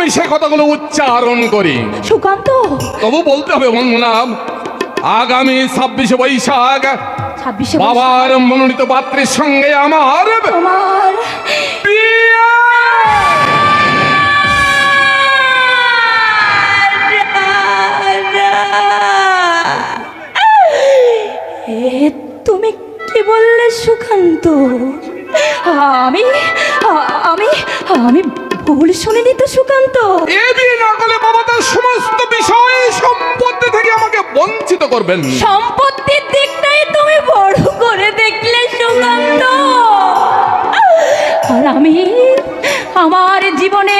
আমি সে কথাগুলো উচ্চারণ করি। সুকান্ত, তবু বলতে হবে বন্ধুনা, আগামী 26শে বৈশাখ 26শে বাবার মনোনীত পাত্রের সঙ্গে আমার তোমার বিয়ে। তুমি কি বললে সুকান্ত? আমি আমি আমি ভুল শুনিনি তো সুকান্ত? এ বিয়ে না করলে বাবা তার সমস্ত বিষয় সম্পত্তি থেকে আমাকে বঞ্চিত করবেন। সম্পত্তির দিকটাই তুমি বড় করে দেখলে সুকান্ত, আর আমি আমার জীবনে